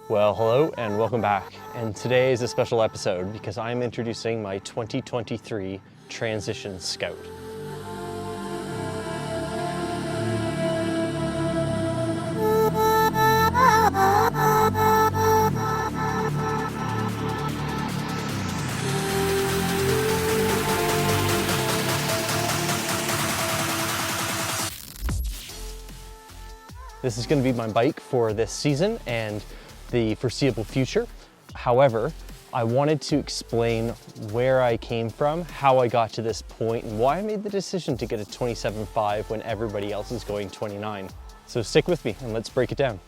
Well, hello and welcome back. And today is a special episode because I'm introducing my 2023 Transition Scout. This is going to be my bike for this season and the foreseeable future. However, I wanted to explain where I came from, how I got to this point, and why I made the decision to get a 27.5 when everybody else is going 29. So stick with me and let's break it down.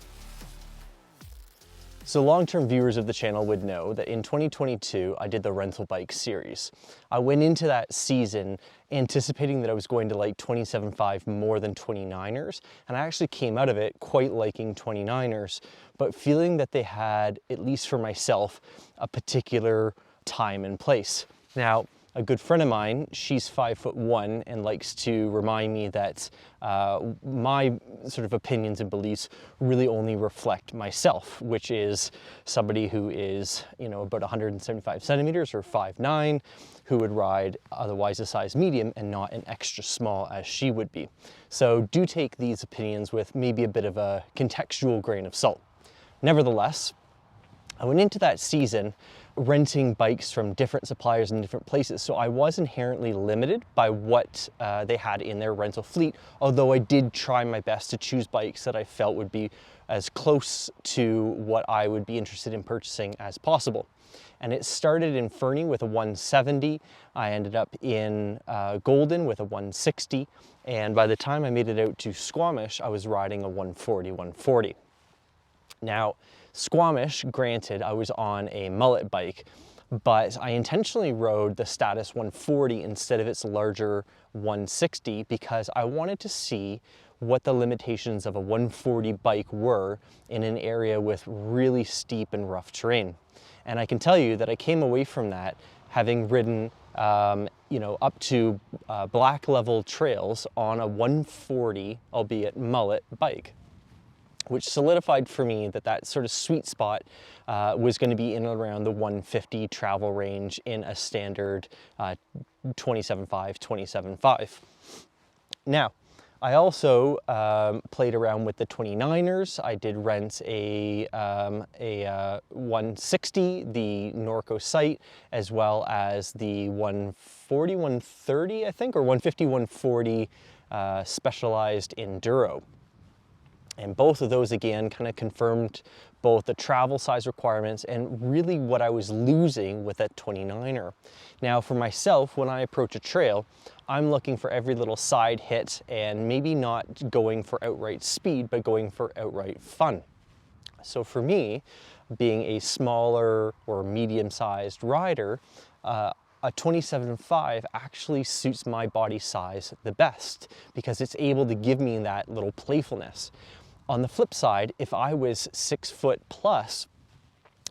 So long-term viewers of the channel would know that in 2022, I did the rental bike series. I went into that season anticipating that I was going to like 27.5 more than 29ers, and I actually came out of it quite liking 29ers, but feeling that they had, at least for myself, a particular time and place. Now, a good friend of mine, she's 5'1" and likes to remind me that my sort of opinions and beliefs really only reflect myself, which is somebody who is, about 175 centimeters or 5'9", who would ride otherwise a size medium and not an extra small as she would be. So do take these opinions with maybe a bit of a contextual grain of salt. Nevertheless, I went into that season renting bikes from different suppliers in different places, so I was inherently limited by what they had in their rental fleet, although I did try my best to choose bikes that I felt would be as close to what I would be interested in purchasing as possible. And it started in Fernie with a 170, I ended up in Golden with a 160, and by the time I made it out to Squamish, I was riding a 140. Now, Squamish, granted, I was on a mullet bike, but I intentionally rode the Status 140 instead of its larger 160 because I wanted to see what the limitations of a 140 bike were in an area with really steep and rough terrain. And I can tell you that I came away from that having ridden up to black level trails on a 140, albeit mullet, bike, which solidified for me that that sort of sweet spot was going to be in and around the 150 travel range in a standard 27.5. Now, I also played around with the 29ers. I did rent a 160, the Norco Sight, as well as the 140, 130, I think, or 150, 140 Specialized Enduro. And both of those, again, kind of confirmed both the travel size requirements and really what I was losing with that 29er. Now, for myself, when I approach a trail, I'm looking for every little side hit and maybe not going for outright speed, but going for outright fun. So for me, being a smaller or medium-sized rider, a 27.5 actually suits my body size the best because it's able to give me that little playfulness. On the flip side, if I was 6 foot plus,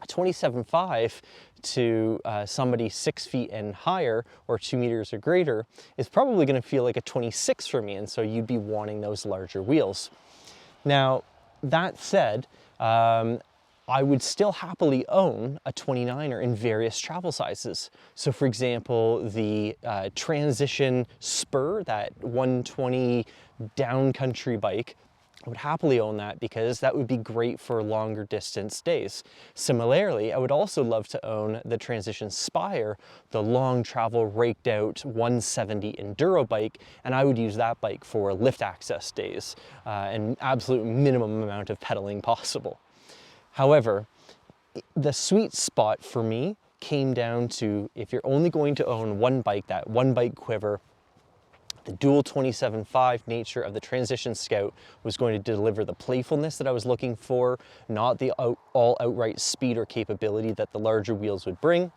a 27.5 to somebody 6 feet and higher or 2 meters or greater is probably going to feel like a 26 for me, and so you'd be wanting those larger wheels. Now, that said, I would still happily own a 29er in various travel sizes. So for example, the Transition Spur, that 120 downcountry bike, I would happily own that because that would be great for longer distance days. Similarly, I would also love to own the Transition Spire, the long travel raked out 170 enduro bike, and I would use that bike for lift access days, and absolute minimum amount of pedaling possible. However, the sweet spot for me came down to if you're only going to own one bike, that one bike quiver, the dual 27.5 nature of the Transition Scout was going to deliver the playfulness that I was looking for, not the all outright speed or capability that the larger wheels would bring.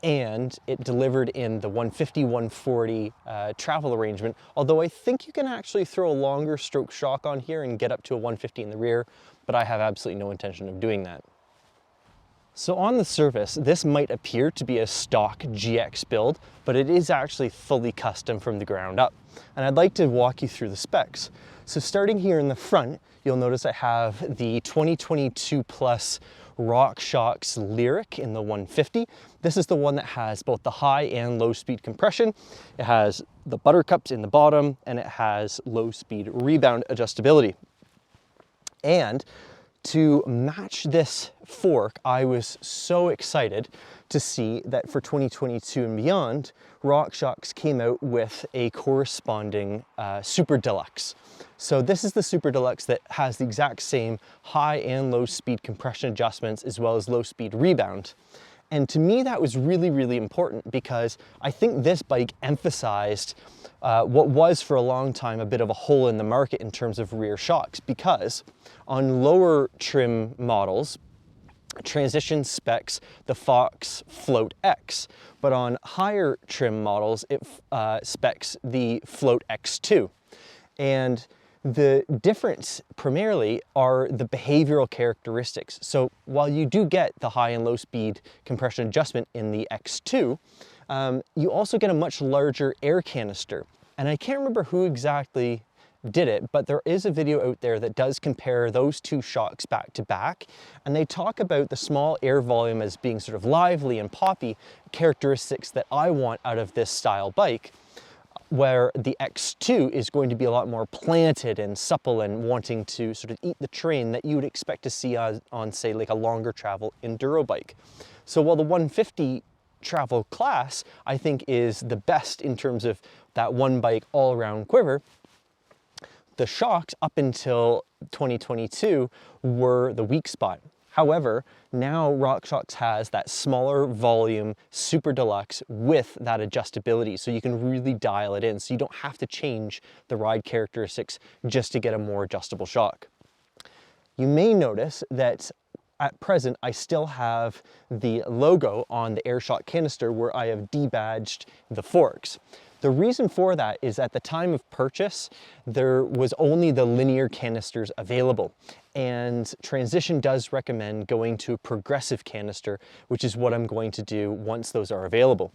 And it delivered in the 150, 140 travel arrangement, although I think you can actually throw a longer stroke shock on here and get up to a 150 in the rear, but I have absolutely no intention of doing that. So on the surface, this might appear to be a stock GX build, but it is actually fully custom from the ground up. And I'd like to walk you through the specs. So starting here in the front, you'll notice I have the 2022 Plus RockShox Lyric in the 150. This is the one that has both the high and low speed compression. It has the buttercups in the bottom, and it has low speed rebound adjustability. And to match this fork, I was so excited to see that for 2022 and beyond, RockShox came out with a corresponding Super Deluxe. So this is the Super Deluxe that has the exact same high and low speed compression adjustments as well as low speed rebound. And to me, that was really, really important because I think this bike emphasized what was for a long time a bit of a hole in the market in terms of rear shocks, because on lower trim models, Transition specs the Fox Float X, but on higher trim models, it specs the Float X2. And the difference primarily are the behavioral characteristics. So while you do get the high and low speed compression adjustment in the X2, you also get a much larger air canister. And I can't remember who exactly did it, but there is a video out there that does compare those two shocks back to back, and they talk about the small air volume as being sort of lively and poppy characteristics that I want out of this style bike, where the X2 is going to be a lot more planted and supple and wanting to sort of eat the train that you would expect to see on say like a longer travel enduro bike. So while the 150 travel class I think is the best in terms of that one bike all around quiver, the shocks up until 2022 were the weak spot. However, now RockShox has that smaller volume Super Deluxe with that adjustability, so you can really dial it in, so you don't have to change the ride characteristics just to get a more adjustable shock. You may notice that at present, I still have the logo on the AirShock canister where I have debadged the forks. The reason for that is at the time of purchase, there was only the linear canisters available. And Transition does recommend going to a progressive canister, which is what I'm going to do once those are available.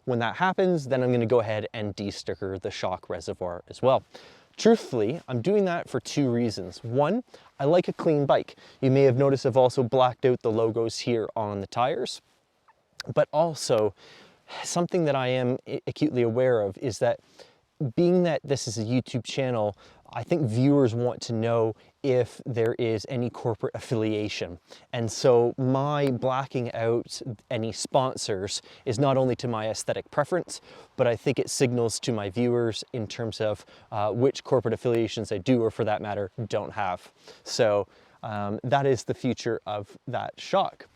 When that happens, then I'm going to go ahead and de-sticker the shock reservoir as well. Truthfully, I'm doing that for two reasons. One, I like a clean bike. You may have noticed I've also blacked out the logos here on the tires, but also something that I am acutely aware of is that being that this is a YouTube channel, I think viewers want to know if there is any corporate affiliation. And so my blacking out any sponsors is not only to my aesthetic preference, but I think it signals to my viewers in terms of which corporate affiliations I do, or for that matter, don't have. So that is the future of that shock.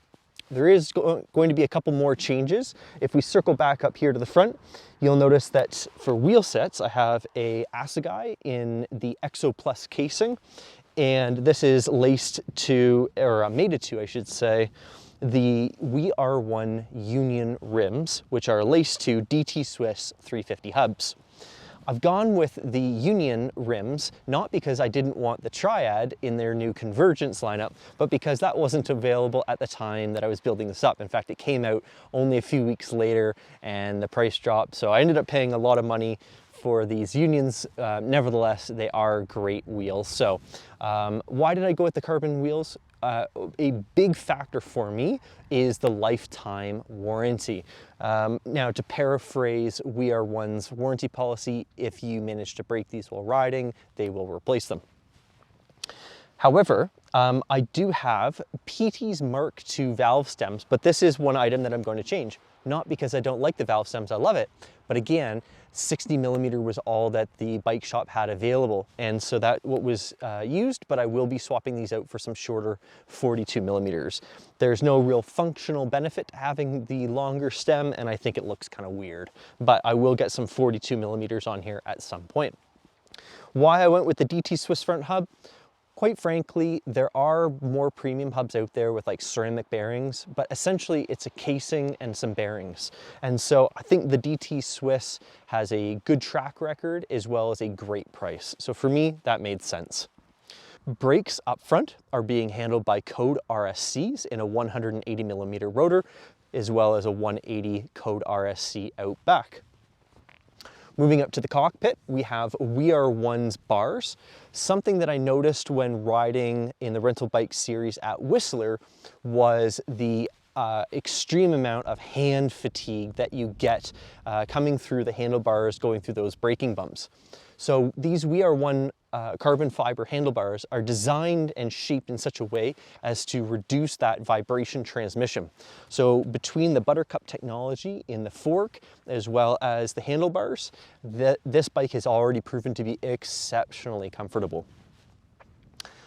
There is going to be a couple more changes. If we circle back up here to the front, you'll notice that for wheel sets, I have a Assegai in the Exo Plus casing, and this is laced to, or mated to, I should say, the WeAre1 Union rims, which are laced to DT Swiss 350 hubs. I've gone with the Union rims, not because I didn't want the Triad in their new Convergence lineup, but because that wasn't available at the time that I was building this up. In fact, it came out only a few weeks later and the price dropped, so I ended up paying a lot of money for these Unions. Nevertheless, they are great wheels. So why did I go with the carbon wheels? A big factor for me is the lifetime warranty. Now, to paraphrase WeAre1's warranty policy, if you manage to break these while riding, they will replace them. However, I do have PT's Mark II valve stems, but this is one item that I'm going to change. Not because I don't like the valve stems, I love it, but again, 60mm was all that the bike shop had available, and so that what was used, but I will be swapping these out for some shorter 42mm. There's no real functional benefit to having the longer stem, and I think it looks kind of weird, but I will get some 42mm on here at some point. Why I went with the DT Swiss front hub? Quite frankly, there are more premium hubs out there with like ceramic bearings, but essentially it's a casing and some bearings. And so I think the DT Swiss has a good track record as well as a great price. So for me, that made sense. Brakes up front are being handled by Code RSCs in a 180mm rotor, as well as a 180 Code RSC out back. Moving up to the cockpit, we have We Are One's bars. Something that I noticed when riding in the rental bike series at Whistler was the extreme amount of hand fatigue that you get coming through the handlebars, going through those braking bumps. So these We Are One carbon fiber handlebars are designed and shaped in such a way as to reduce that vibration transmission. So between the buttercup technology in the fork as well as the handlebars, this bike has already proven to be exceptionally comfortable.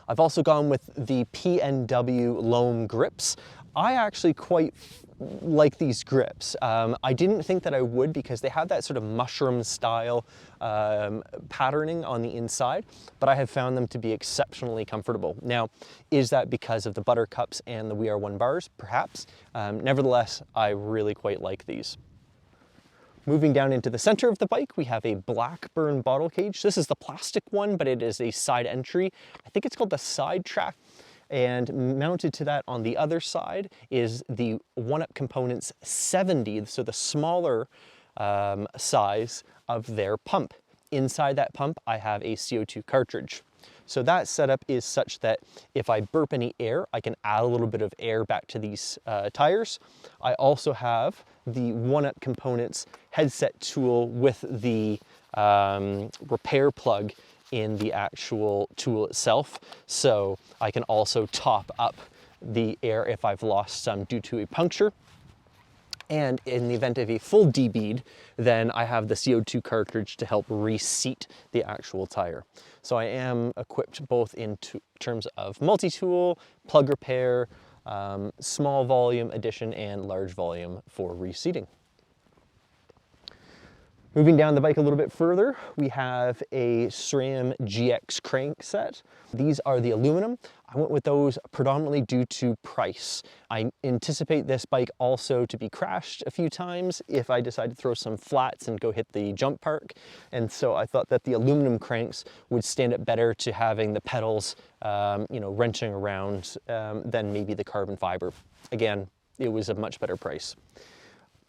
I've also gone with the PNW Loam grips. I actually quite like these grips. I didn't think that I would because they have that sort of mushroom style patterning on the inside, but I have found them to be exceptionally comfortable. Now, is that because of the buttercups and the We Are One bars? Perhaps. Nevertheless, I really quite like these. Moving down into the center of the bike, we have a Blackburn bottle cage. This is the plastic one, but it is a side entry. I think it's called the side track. And mounted to that on the other side is the One Up Components 70, so the smaller size of their pump. Inside that pump, I have a CO2 cartridge. So that setup is such that if I burp any air, I can add a little bit of air back to these tires. I also have the One Up Components headset tool with the repair plug in the actual tool itself, so I can also top up the air if I've lost some due to a puncture. And in the event of a full debead, then I have the CO2 cartridge to help reseat the actual tire. So I am equipped both in terms of multi-tool, plug repair, small volume addition, and large volume for reseating. Moving down the bike a little bit further, we have a SRAM GX crank set. These are the aluminum. I went with those predominantly due to price. I anticipate this bike also to be crashed a few times if I decide to throw some flats and go hit the jump park. And so I thought that the aluminum cranks would stand up better to having the pedals, wrenching around than maybe the carbon fiber. Again, it was a much better price.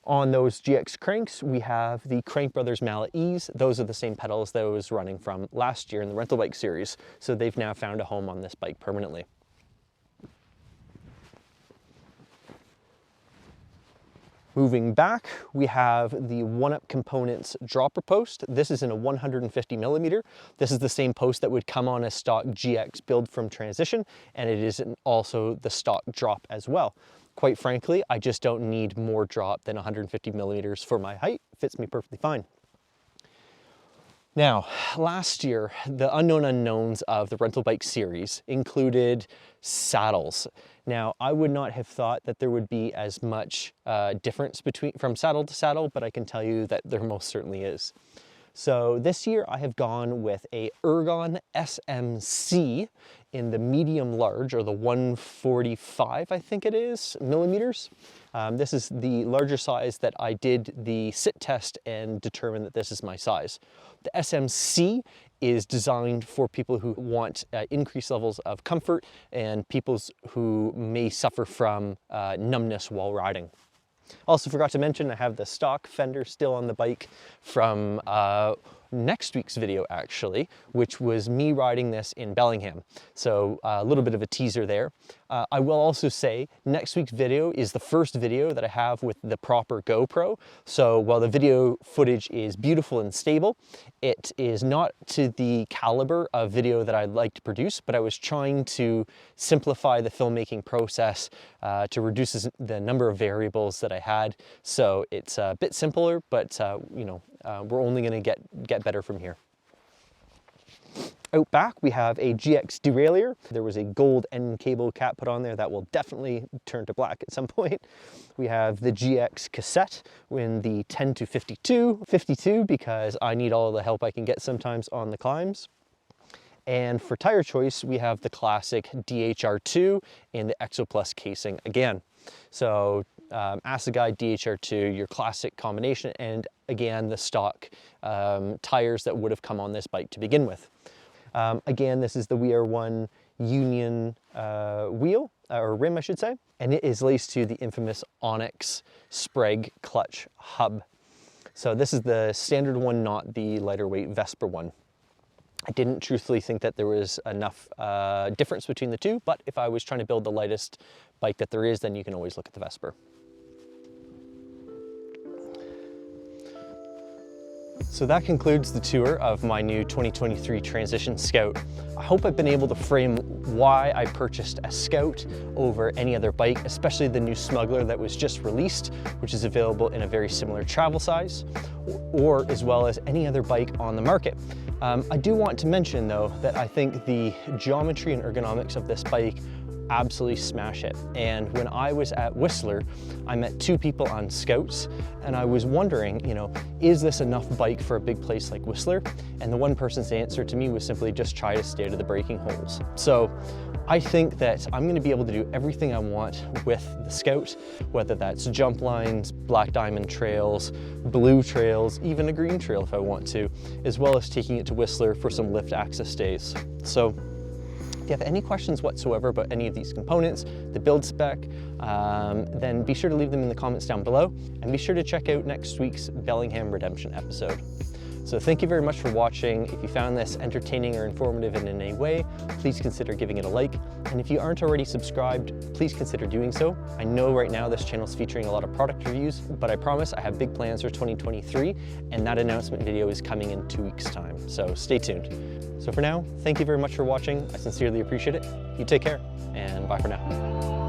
On those GX cranks, we have the Crank Brothers Mallet E's. Those are the same pedals that I was running from last year in the rental bike series, so they've now found a home on this bike permanently. Moving back, we have the One Up Components dropper post. This is in a 150 millimeter. This is the same post that would come on a stock GX build from Transition, and it is also the stock drop as well. Quite frankly, I just don't need more drop than 150 millimeters for my height. Fits me perfectly fine. Now, last year, the unknown unknowns of the rental bike series included saddles. Now, I would not have thought that there would be as much difference from saddle to saddle, but I can tell you that there most certainly is. So this year I have gone with a Ergon SMC in the medium large, or the 145, I think it is, millimeters. This is the larger size that I did the sit test and determined that this is my size. The SMC is designed for people who want increased levels of comfort and people who may suffer from numbness while riding. Also forgot to mention I have the stock fender still on the bike from next week's video actually, which was me riding this in Bellingham. So a little bit of a teaser there. I will also say next week's video is the first video that I have with the proper GoPro. So while the video footage is beautiful and stable, it is not to the caliber of video that I'd like to produce, but I was trying to simplify the filmmaking process to reduce the number of variables that I had. So it's a bit simpler, but we're only going to get better from here. Out back, we have a GX derailleur. There was a gold end cable cap put on there that will definitely turn to black at some point. We have the GX cassette in the 10 to 52. 52 because I need all the help I can get sometimes on the climbs. And for tire choice, we have the classic DHR2 in the Exo Plus casing again. So Assegai DHR2, your classic combination, and again the stock tires that would have come on this bike to begin with. Again, this is the We Are One Union wheel, or rim I should say, and it is laced to the infamous Onyx Sprague clutch hub. So this is the standard one, not the lighter weight Vespa one. I didn't truthfully think that there was enough difference between the two, but if I was trying to build the lightest bike that there is, then you can always look at the Vespa. So that concludes the tour of my new 2023 Transition Scout. I hope I've been able to frame why I purchased a Scout over any other bike, especially the new Smuggler that was just released, which is available in a very similar travel size, or as well as any other bike on the market. I do want to mention though that I think the geometry and ergonomics of this bike absolutely smash it. And when I was at Whistler, I met two people on Scouts, and I was wondering, you know, is this enough bike for a big place like Whistler? And the one person's answer to me was simply just try to stay out of the braking holes. So I think that I'm going to be able to do everything I want with the Scout, whether that's jump lines, black diamond trails, blue trails, even a green trail if I want to, as well as taking it to Whistler for some lift access days. So if you have any questions whatsoever about any of these components, the build spec, then be sure to leave them in the comments down below, and be sure to check out next week's Bellingham Redemption episode. So thank you very much for watching. If you found this entertaining or informative in any way, please consider giving it a like. And if you aren't already subscribed, please consider doing so. I know right now this channel is featuring a lot of product reviews, but I promise I have big plans for 2023, and that announcement video is coming in 2 weeks' time. So stay tuned. So for now, thank you very much for watching. I sincerely appreciate it. You take care, and bye for now.